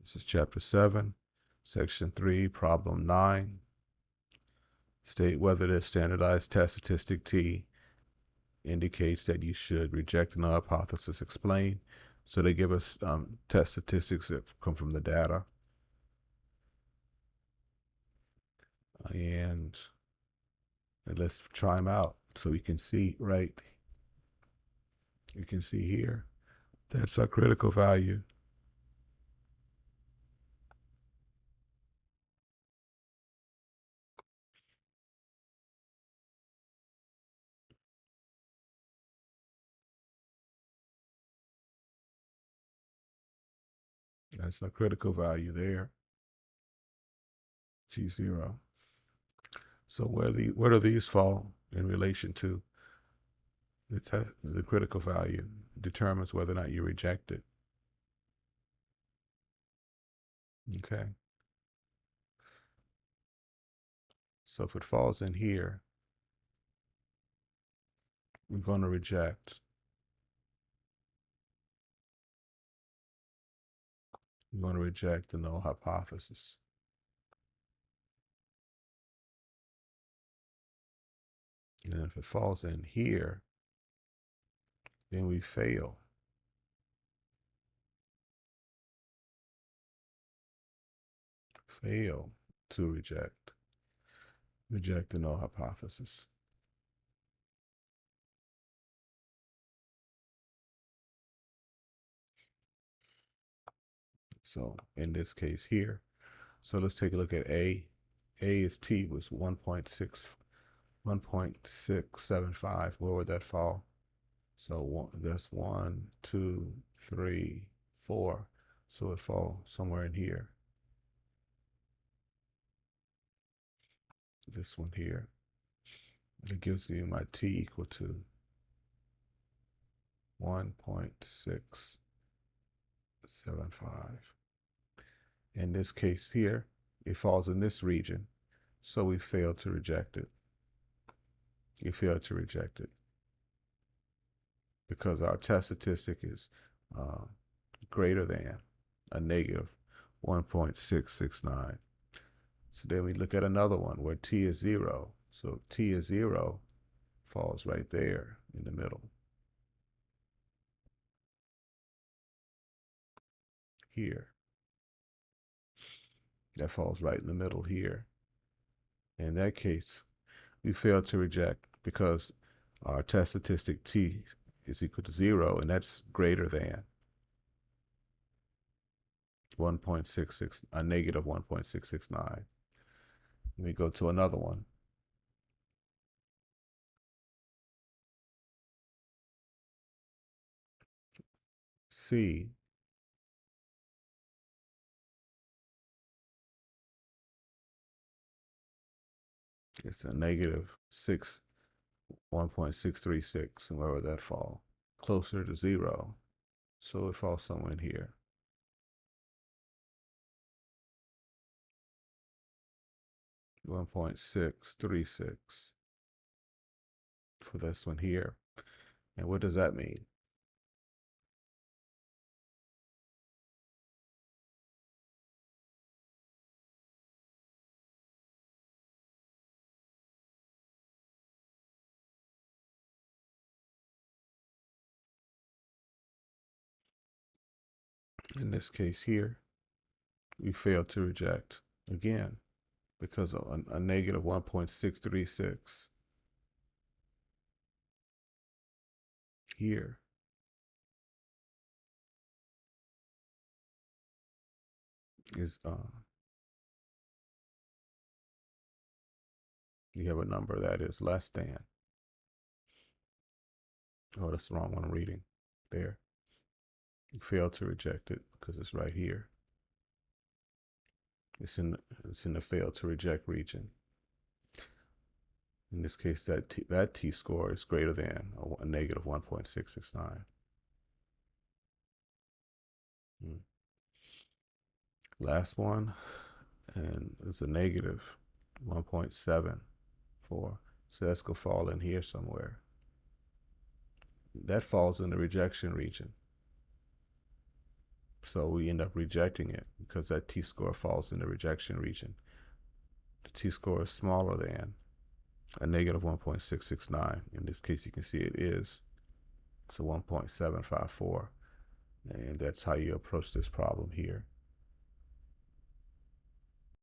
This is chapter 7, section 3, problem 9. State whether the standardized test statistic T indicates that you should reject a null hypothesis. Explain. So they give us test statistics that come from the data. And let's try them out so we can see, right? You can see here, that's our critical value. That's our critical value there, T0. So where do these fall in relation to the critical value? Determines whether or not you reject it. Okay. So if it falls in here, we're going to reject. We're going to reject the null hypothesis. And if it falls in here, then we fail. Fail to reject. Reject the null hypothesis. So in this case here, so let's take a look at A. A is T was 1.675. Where would that fall? So that's 1, 2, 3, 4. So it falls somewhere in here. This one here. It gives you my T equal to 1.675. In this case here, it falls in this region, so we fail to reject it. You fail to reject it because our test statistic is greater than a negative 1.669. So then we look at another one where T is 0. So T is 0 falls right there in the middle. Here. That falls right in the middle here. In that case, we fail to reject because our test statistic T is equal to 0, and that's greater than 1.66, a negative 1.669. Let me go to another one. C is a negative 1.636, and where would that fall? Closer to 0. So it falls somewhere in here. .636 for this one here. And what does that mean? In this case here, we fail to reject again because of a negative 1.636 here. Is you have a number that is less than. Oh, that's the wrong one I'm reading. There. You fail to reject it because it's right here. It's in the fail to reject region. In this case, that T score is greater than a negative 1.669. Last one, and it's a negative 1.74. So that's going to fall in here somewhere. That falls in the rejection region. So we end up rejecting it because that t-score falls in the rejection region. The t-score is smaller than a negative 1.669. In this case, you can see it is. It's a 1.754. And that's how you approach this problem here.